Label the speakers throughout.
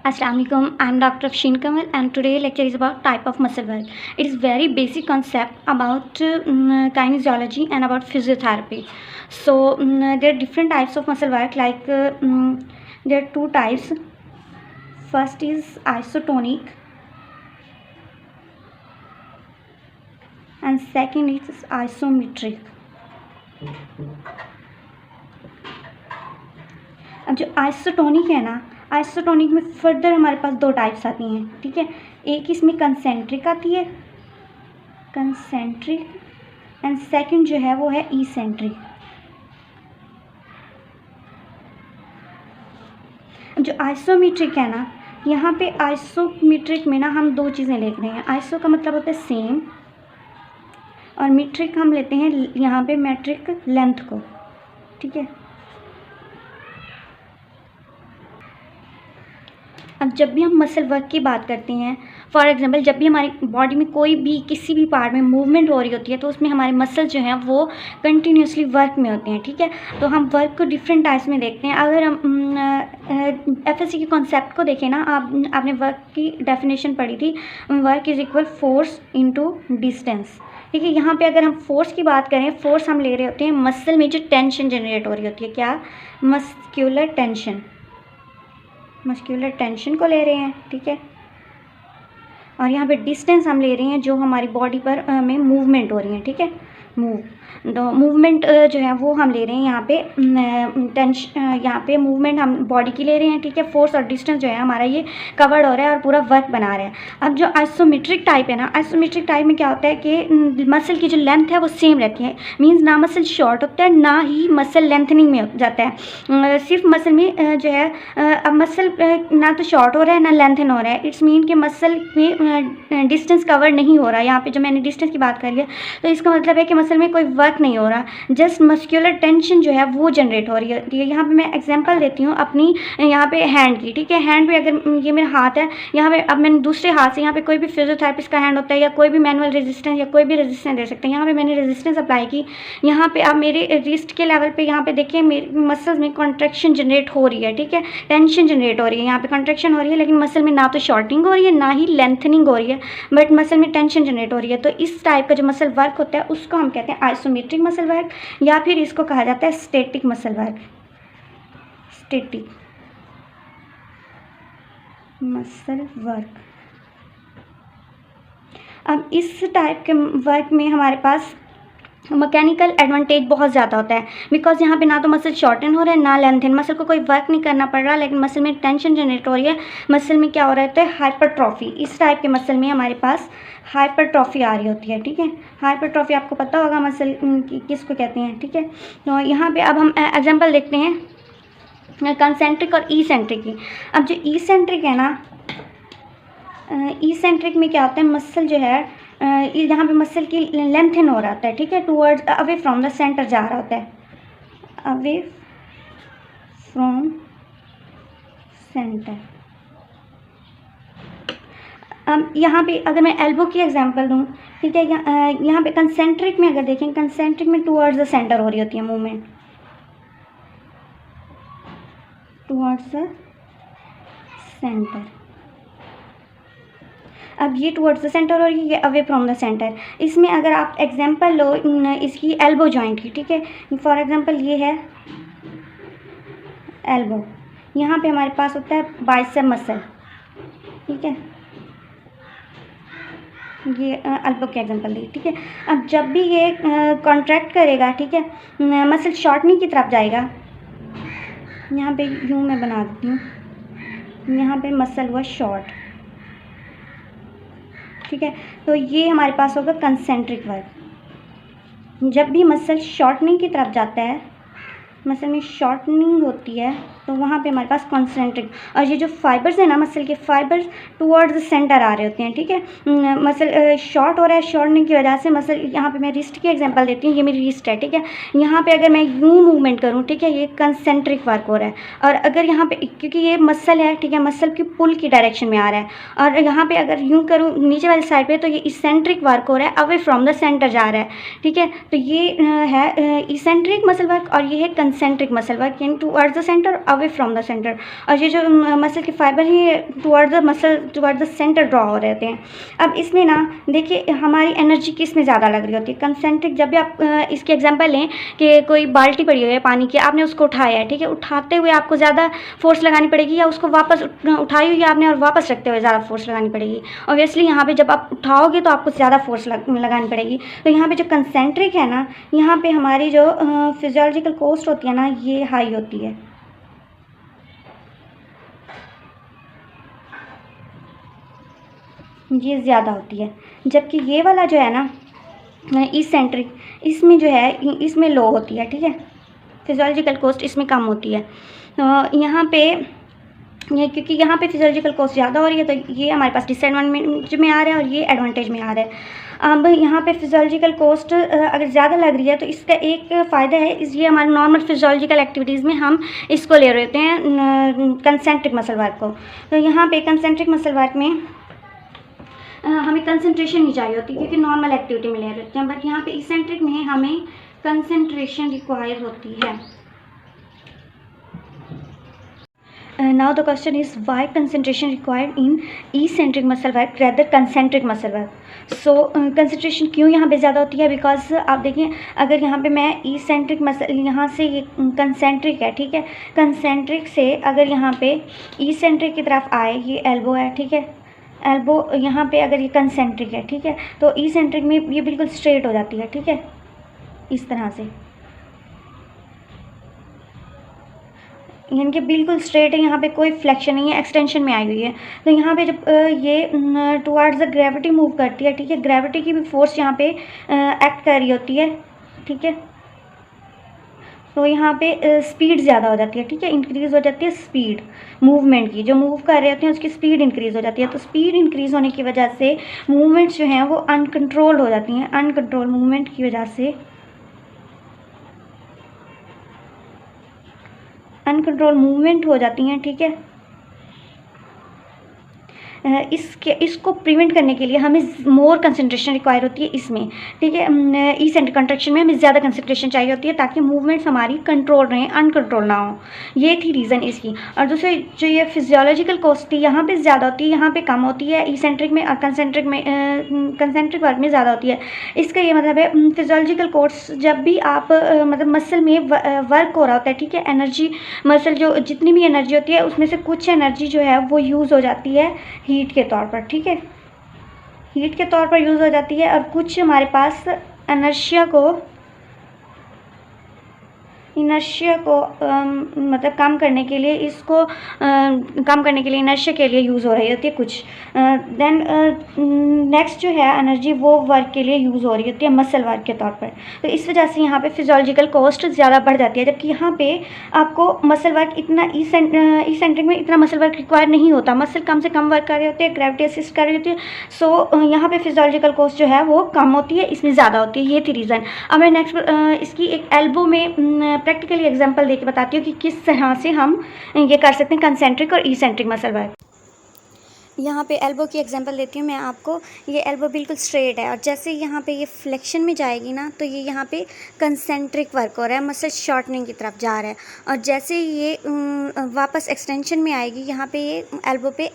Speaker 1: Assalamualaikum. I'm Dr. Afshin Kamal, and today lecture is about type of muscle work. It is very basic concept about kinesiology and about physiotherapy. So there are different types of muscle work. Like there are two types. First is isotonic, and second is isometric. अब जो isotonic है ना, isotonic में further हमारे पास दो types आती हैं, ठीक है। एक इसमें कंसेंट्रिक आती है, कंसेंट्रिक, एंड सेकंड जो है वो है इसेंट्रिक। जो आइसोमेट्रिक है ना, यहाँ पे आइसोमेट्रिक में ना हम दो चीज़ें लिख रहे हैं। आइसो का मतलब होता है सेम, और मीट्रिक हम लेते हैं यहाँ पे मेट्रिक लेंथ को, ठीक है। अब जब भी हम मसल वर्क की बात करते हैं, फॉर एग्जांपल जब भी हमारी बॉडी में कोई भी किसी भी पार्ट में मूवमेंट हो रही होती है, तो उसमें हमारे मसल जो हैं वो कंटिन्यूसली वर्क में होते हैं, ठीक है। तो हम वर्क को डिफरेंट टाइप्स में देखते हैं। अगर हम एफएससी के कॉन्सेप्ट को देखें ना, आपने वर्क की डेफिनेशन पढ़ी थी, work is equal force into distance, ठीक है। यहाँ पे अगर हम फोर्स की बात करें, फोर्स हम ले रहे होते हैं मसल में जो टेंशन जनरेट हो रही होती है, क्या, मस्क्यूलर टेंशन, मस्क्यूलर टेंशन को ले रहे हैं, ठीक है। और यहाँ पे डिस्टेंस हम ले रहे हैं जो हमारी बॉडी पर में मूवमेंट हो रही है, ठीक है। मूवमेंट जो है वो हम ले रहे हैं यहाँ पे टेंशन, यहाँ पे मूवमेंट हम बॉडी की ले रहे हैं, ठीक है। फोर्स और डिस्टेंस जो है हमारा ये कवर्ड हो रहा है और पूरा वर्क बना रहा है। अब जो आइसोमेट्रिक टाइप है ना, आइसोमेट्रिक टाइप में क्या होता है कि मसल की जो लेंथ है वो सेम रहती है। मीन्स ना मसल शॉर्ट होता है ना ही मसल लेंथनिंग में जाता है। सिर्फ मसल में जो है अब मसल ना तो शॉर्ट हो रहा है ना लेंथन हो रहा है। इट्स मीन कि मसल में डिस्टेंस कवर नहीं हो रहा है। यहाँ पे जो मैंने डिस्टेंस की बात करी है, तो इसका मतलब है कि मसल में कोई वर्क नहीं हो रहा, जस्ट मस्क्यूलर टेंशन जो है वो जनरेट हो रही है। यहाँ पे मैं एग्जांपल देती हूँ अपनी, यहाँ पे हैंड की, ठीक है। हैंड पे अगर ये मेरा हाथ है, यहाँ पे अब मैंने दूसरे हाथ से, यहाँ पे कोई भी फिजियोथेरेपिस्ट का हैंड होता है या कोई भी मैनुअल रेजिस्टेंस या कोई भी रेजिस्टेंस दे सकते हैं। यहाँ पे मैंने रेजिस्टेंस अप्लाई की, यहाँ पे अब मेरे रिस्ट के लेवल पे यहाँ पे देखिए मेरे मसल्स में कॉन्ट्रैक्शन जनरेट हो रही है, ठीक है। टेंशन जनरेट हो रही है, यहाँ पे कॉन्ट्रैक्शन हो रही है, लेकिन मसल में ना तो शॉर्टिंग हो रही है ना ही लेंथनिंग हो रही है, बट मसल में टेंशन जनरेट हो रही है। तो इस टाइप का जो मसल वर्क होता है उसको हम कहते हैं आइसोमेट्रिक मसल वर्क, या फिर इसको कहा जाता है static muscle work, static muscle work. अब इस टाइप के वर्क में हमारे पास मैकेनिकल एडवांटेज बहुत ज़्यादा होता है, बिकॉज यहाँ पे ना तो मसल शॉर्टन हो रहा है ना लेंथन, मसल को कोई वर्क नहीं करना पड़ रहा, लेकिन मसल में टेंशन जनरेट हो रही है। मसल में क्या हो रहा है, हाइपरट्रॉफी। इस टाइप के मसल में हमारे पास हाइपरट्रॉफी आ रही होती है, ठीक है। हाइपरट्रॉफी आपको पता होगा मसल किसको कहते हैं, ठीक है। तो यहाँ पे अब हम एग्जांपल देखते हैं कंसेंट्रिक और इसेंट्रिक की। अब जो इसेंट्रिक है ना, इसेंट्रिक में क्या होता है, मसल जो है यहाँ पे मसल की लेंथन हो रहा होता है, ठीक है, towards away from the centre जा रहा होता है, अवे फ्रॉम सेंटर। अब यहाँ पे अगर मैं एल्बो की एग्जांपल दूँ, ठीक है, यहाँ पे कंसेंट्रिक में अगर देखें, कंसेंट्रिक में टूवर्ड्स द सेंटर हो रही होती है मूवमेंट, टूवर्ड्स द सेंटर। अब ये टुवर्ड्स द सेंटर और ये अवे फ्रॉम द सेंटर। इसमें अगर आप एग्जांपल लो इसकी एल्बो जॉइंट की, ठीक है, फॉर एग्जांपल ये है एल्बो, यहाँ पे हमारे पास होता है बाइसेप मसल, ठीक है, ये एल्बो के एग्जांपल दी, ठीक है। अब जब भी ये कॉन्ट्रैक्ट करेगा, ठीक है, मसल शॉर्टनिंग की तरफ जाएगा, यहाँ पे यूँ मैं बना देती हूँ, यहाँ पे मसल हुआ शॉर्ट, ठीक है। तो ये हमारे पास होगा कंसेंट्रिक वर्क। जब भी मसल शॉर्टनिंग की तरफ जाता है, मसल में शॉर्टनिंग होती है, तो वहाँ पे हमारे पास कंसेंट्रिक, और ये जो फाइबर्स है ना, मसल के फाइबर्स टुवर्ड्स द सेंटर आ रहे होते हैं, ठीक है। मसल शॉर्ट हो रहा है, शॉर्टनिंग की वजह से मसल, यहाँ पे मैं रिस्ट की एग्जांपल देती हूँ, ये मेरी रिस्ट है, ठीक है। यहाँ पे अगर मैं यूँ मूवमेंट करूँ, ठीक है, ये कंसेंट्रिक वर्क हो रहा है। और अगर यहाँ पे क्योंकि ये मसल है, ठीक है, मसल की पुल की डायरेक्शन में आ रहा है, और यहाँ पे अगर यूँ करूँ नीचे वाली साइड पे, तो ये इसेंट्रिक वर्क हो रहा है, अवे फ्रॉम द सेंटर जा रहा है, ठीक है। तो ये है इसेंट्रिक मसल वर्क और ये है कंसेंट्रिक मसल वर्क, यानी towards the centre away from the centre, और ये जो मसल के फाइबर हैं ये टुवर्ड द सेंटर ड्रॉ हो रहते हैं। अब इसमें ना देखिए हमारी एनर्जी किस में ज़्यादा लग रही होती है, कंसेंट्रिक। जब भी आप इसके एग्जांपल लें कि कोई बाल्टी पड़ी हुई है पानी की, आपने उसको उठाया है, ठीक है, उठाते हुए आपको ज़्यादा फोर्स लगानी पड़ेगी, या उसको वापस उठाई हुई आपने और वापस रखते हुए ज़्यादा फोर्स लगानी पड़ेगी। ऑब्वियसली यहाँ पे जब आप उठाओगे तो आपको ज़्यादा फोर्स लगानी पड़ेगी। तो यहाँ पे जो कंसेंट्रिक है ना, यहाँ पे हमारी जो फिजियोलॉजिकल कॉस्ट होती है ना, ये हाई होती है। ये ज़्यादा होती है, जबकि ये वाला जो है ना इसेंट्रिक, इसमें जो है इसमें लो होती है, ठीक है, फिजियोलॉजिकल कॉस्ट इसमें कम होती है। तो यहाँ पे क्योंकि यहाँ पे फिजियोलॉजिकल कॉस्ट ज़्यादा हो रही है तो ये हमारे पास डिसएडवांटेज में आ रहा है और ये एडवांटेज में आ रहा है। अब यहाँ पे फिजियोलॉजिकल कॉस्ट अगर ज़्यादा लग रही है तो इसका एक फ़ायदा है, ये हमारे नॉर्मल फिजियोलॉजिकल एक्टिविटीज़ में हम इसको ले रहे होते हैं कंसेंट्रिक मसल वर्क को। तो यहाँ पे कंसेंट्रिक मसल वर्क में हमें कंसंट्रेशन नहीं चाहिए होती क्योंकि नॉर्मल एक्टिविटी में ले रहे होते हैं, बट यहाँ पे इसेंट्रिक में हमें कंसंट्रेशन रिक्वायर होती है। Now the question is why concentration required in eccentric muscle work rather concentric muscle work. So concentration क्यों यहाँ पे ज़्यादा होती है, बिकॉज आप देखिए अगर यहाँ पे मैं eccentric मसल, यहाँ से ये concentric है, ठीक है, concentric से अगर यहाँ पे eccentric की तरफ आए, ये एल्बो है, ठीक है, एल्बो यहाँ पे अगर ये कंसेंट्रिक है, ठीक है, तो eccentric में ये बिल्कुल स्ट्रेट हो जाती है, ठीक है, इस तरह से, यानी कि बिल्कुल स्ट्रेट है, यहाँ पे कोई फ्लेक्शन नहीं है, एक्सटेंशन में आई हुई है। तो यहाँ पे जब ये टुवर्ड्स द ग्रेविटी मूव करती है, ठीक है, ग्रेविटी की भी फोर्स यहाँ पे एक्ट कर रही होती है, ठीक है, तो यहाँ पे स्पीड ज़्यादा हो जाती है, ठीक है, इंक्रीज़ हो जाती है स्पीड मूवमेंट की, जो मूव कर रहे होते हैं उसकी स्पीड इंक्रीज़ हो जाती है। तो स्पीड इंक्रीज़ होने की वजह से मूवमेंट्स जो हैं वो अनकंट्रोल हो जाती हैं, अनकंट्रोल मूवमेंट की वजह से अनकंट्रोल मूवमेंट हो जाती हैं, ठीक है। इसको प्रिवेंट करने के लिए हमें मोर कंसंट्रेशन रिक्वायर होती है इसमें, ठीक है, इसेंट्रिक कंट्रैक्शन में हमें ज़्यादा कंसंट्रेशन चाहिए होती है ताकि मूवमेंट्स हमारी कंट्रोल रहें, अनकंट्रोल ना हो। ये थी रीज़न इसकी। और दूसरे जो ये फिजियोलॉजिकल कॉस्ट थी यहाँ पे ज़्यादा होती है, यहाँ पे कम होती है इसेंट्रिक में, और कंसेंट्रिक वर्क में ज़्यादा होती है। इसका ये मतलब है फिजियोलॉजिकल कॉस्ट जब भी आप मतलब मसल में वर्क हो रहा होता है, ठीक है, एनर्जी मसल जो जितनी भी एनर्जी होती है उसमें से कुछ एनर्जी जो है वो यूज़ हो जाती है हीट के तौर पर, ठीक है, हीट के तौर पर यूज़ हो जाती है, और कुछ हमारे पास इनर्शिया को मतलब कम करने के लिए, इसको कम करने के लिए इनर्शिया के लिए यूज़ हो रही होती है कुछ। देन नेक्स्ट जो है एनर्जी वो वर्क के लिए यूज़ हो रही होती है मसल वर्क के तौर पर। तो इस वजह से यहाँ पे फिजियोलॉजिकल कॉस्ट ज़्यादा बढ़ जाती है, जबकि यहाँ पे आपको मसल वर्क इतना इसेंट्रिक में इतना मसल वर्क रिक्वायर नहीं होता, मसल कम से कम वर्क कर रहे होते हैं, ग्रेविटी असिस्ट कर रही होती है। सो यहाँ पे फिजियोलॉजिकल कॉस्ट जो है वो कम होती है, इसमें ज़्यादा होती है। ये थी रीज़न। अब मैं नेक्स्ट इसकी एक एल्बो में प्रैक्टिकली एग्जांपल देके बताती हूँ कि किस तरह से हम ये कर सकते हैं कंसेंट्रिक और इसेंट्रिक मसल वर्क। यहाँ पे एल्बो की एग्जांपल देती हूँ मैं आपको। ये एल्बो बिल्कुल स्ट्रेट है और जैसे यहाँ पे ये फ्लेक्शन में जाएगी ना, तो ये यहाँ पे कंसेंट्रिक वर्क हो रहा है, मसल शॉर्टनिंग की तरफ जा रहा है। और जैसे ये वापस एक्सटेंशन में आएगी, यहाँ पे ये एल्बो पे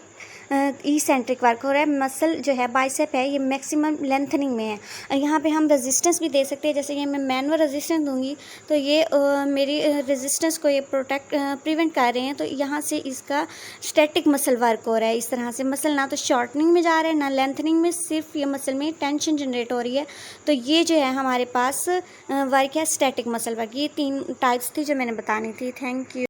Speaker 1: इसेंट्रिक वर्क हो रहा है, मसल जो है बाइसेप है ये मैक्सिमम लेंथनिंग में है। और यहाँ पे हम रेजिस्टेंस भी दे सकते हैं, जैसे ये मैं मैनुअल रेजिस्टेंस दूंगी तो ये मेरी रेजिस्टेंस को ये प्रिवेंट कर रहे हैं, तो यहाँ से इसका स्टैटिक मसल वर्क हो रहा है। इस तरह से मसल ना तो शॉर्टनिंग में जा रहा है ना लेंथनिंग में, सिर्फ ये मसल में टेंशन जनरेट हो रही है। तो ये जो है हमारे पास वर्क है स्टैटिक मसल वर्क। ये 3 टाइप्स थी जो मैंने बतानी थी। Thank you.